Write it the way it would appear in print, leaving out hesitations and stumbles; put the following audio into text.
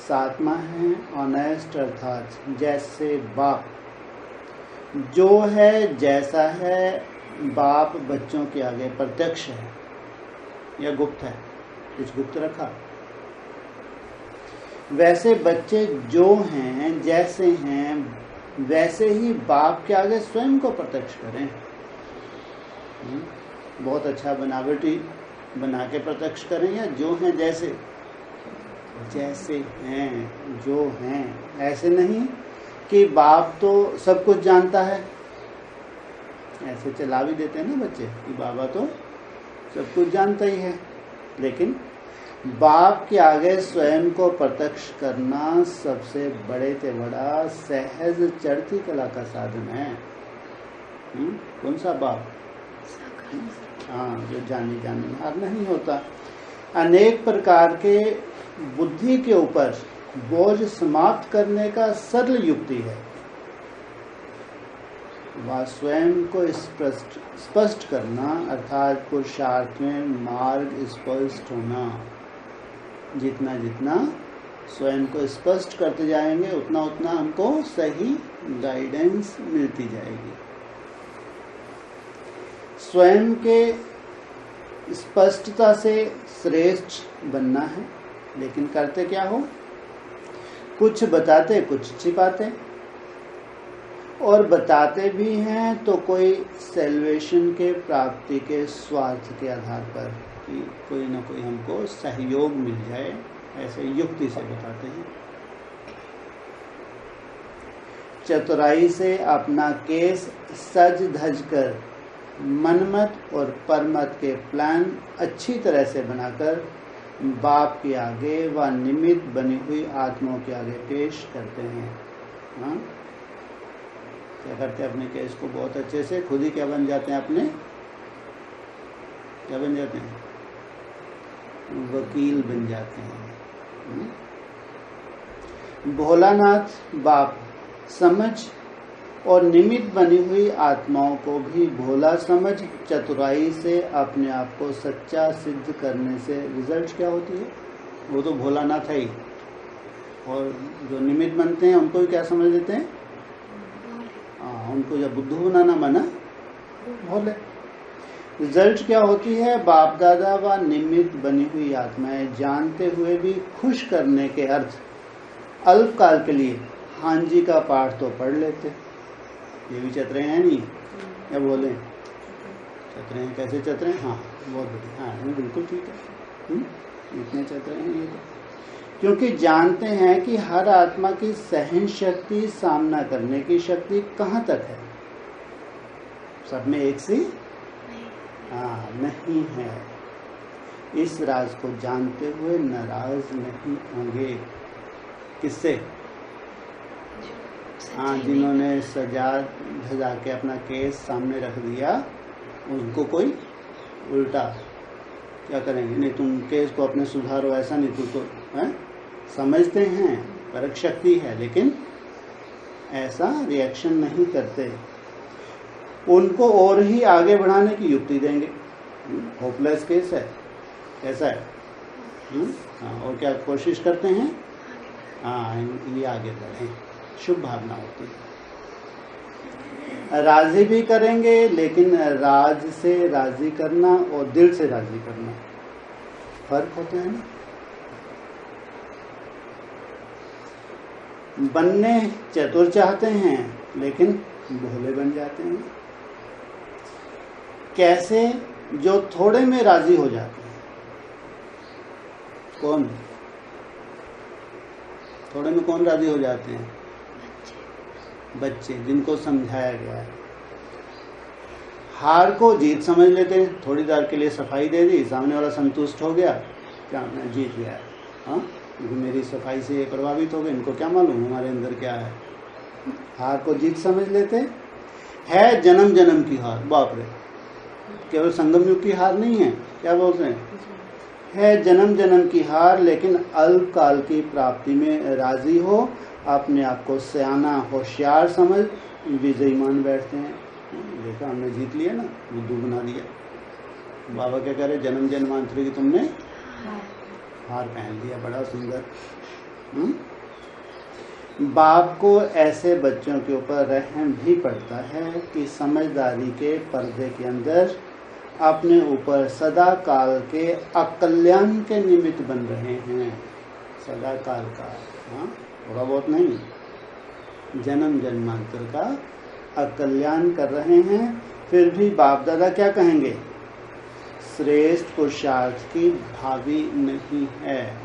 सातवां है ऑनेस्ट, अर्थात जैसे बाप जो है जैसा है, बाप बच्चों के आगे प्रत्यक्ष है या गुप्त है, कुछ गुप्त रखा, वैसे बच्चे जो हैं जैसे हैं वैसे ही बाप के आगे स्वयं को प्रत्यक्ष करें। बहुत अच्छा बनावटी बना के प्रत्यक्ष करें या जो हैं जैसे जैसे हैं जो हैं, ऐसे नहीं कि बाप तो सब कुछ जानता है, ऐसे चला भी देते हैं ना बच्चे कि बाबा तो सब कुछ जानता ही है, लेकिन बाप के आगे स्वयं को प्रत्यक्ष करना सबसे बड़े से बड़ा सहज चढ़ती कला का साधन है। कौन सा बाप? हाँ, जो जानी जानहार नहीं होता। अनेक प्रकार के बुद्धि के ऊपर बोझ समाप्त करने का सरल युक्ति है, वह स्वयं को स्पष्ट करना, अर्थात पुरुषार्थ में मार्ग स्पष्ट होना। जितना जितना स्वयं को स्पष्ट करते जाएंगे उतना उतना हमको सही गाइडेंस मिलती जाएगी। स्वयं के स्पष्टता से श्रेष्ठ बनना है, लेकिन करते क्या हो? कुछ बताते कुछ छिपाते, और बताते भी हैं तो कोई सेल्वेशन के प्राप्ति के स्वार्थ के आधार पर कि कोई ना कोई हमको सहयोग मिल जाए, ऐसे युक्ति से बताते हैं। चतुराई से अपना केस सज धज कर मनमत और परमत के प्लान अच्छी तरह से बनाकर बाप के आगे व निमित्त बनी हुई आत्माओं के आगे पेश करते हैं। हाँ, क्या करते हैं? अपने केस को बहुत अच्छे से खुद ही क्या बन जाते हैं? अपने क्या बन जाते हैं? वकील बन जाते हैं। भोलानाथ बाप समझ और निमित्त बनी हुई आत्माओं को भी भोला समझ चतुराई से अपने आप को सच्चा सिद्ध करने से रिजल्ट क्या होती है? वो तो भोलानाथ है ही, और जो निमित्त बनते हैं उनको भी क्या समझ लेते हैं? उनको जब बुद्धू बनाना माना भोले। रिजल्ट क्या होती है? बाप दादा व निमित्त बनी हुई आत्माएं जानते हुए भी खुश करने के अर्थ अल्पकाल के लिए हाँ जी का पाठ तो पढ़ लेते। ये भी चतरे हैं नहीं? क्या बोले? चतरे हैं। कैसे चतरे हैं? हाँ, बहुत बढ़िया। हाँ, बिल्कुल ठीक है। इतने चतरे हैं ये तो, क्योंकि जानते हैं कि हर आत्मा की सहन शक्ति, सामना करने की शक्ति कहाँ तक है। सब में एक सी नहीं है। इस राज को जानते हुए नाराज नहीं होंगे। किससे? जिन्होंने सजा धजा के अपना केस सामने रख दिया, उनको कोई उल्टा क्या करेंगे? नहीं, तुम केस को अपने सुधारो, ऐसा नहीं, तू तो है? समझते हैं, परख शक्ति है, लेकिन ऐसा रिएक्शन नहीं करते। उनको और ही आगे बढ़ाने की युक्ति देंगे। होपलेस केस है, कैसा है? और क्या कोशिश करते हैं? ये आगे बढ़े, शुभ भावना होती है। राजी भी करेंगे, लेकिन राज से राजी करना और दिल से राजी करना फर्क होता है ना। बनने चतुर चाहते हैं, लेकिन भोले बन जाते हैं। कैसे? जो थोड़े में राजी हो जाते हैं। कौन? थोड़े में कौन राजी हो जाते हैं? बच्चे, जिनको समझाया गया है। हार को जीत समझ लेते हैं। थोड़ी देर के लिए सफाई दे दी, सामने वाला संतुष्ट हो गया, क्या मैं जीत गया। हाँ, मेरी सफाई से ये प्रभावित हो गए, इनको क्या मालूम हमारे अंदर क्या है। हार को जीत समझ लेते है। जन्म जन्म की हार, बाप रे, केवल संगम युग की हार नहीं है। क्या बोलते हैं? है जन्म जन्म की हार, लेकिन अल्पकाल की प्राप्ति में राजी हो, अपने आप को सयाना होशियार समझ विजयी मान बैठते हैं। देखा, हमने जीत लिया ना, बुद्धू बना दिया। बाबा क्या कह रहे? जन्म जन्मांतरी की तुमने हार पहन लिया, बड़ा सुंदर। बाप को ऐसे बच्चों के ऊपर रहम भी पड़ता है कि समझदारी के पर्दे के अंदर अपने ऊपर सदा काल के अकल्याण के निमित्त बन रहे हैं। सदा काल का, हाँ, थोड़ा बहुत नहीं, जन्म जन्मांतर का अकल्याण कर रहे हैं। फिर भी बाप दादा क्या कहेंगे? श्रेष्ठ पुरुषार्थ की भावी नहीं है।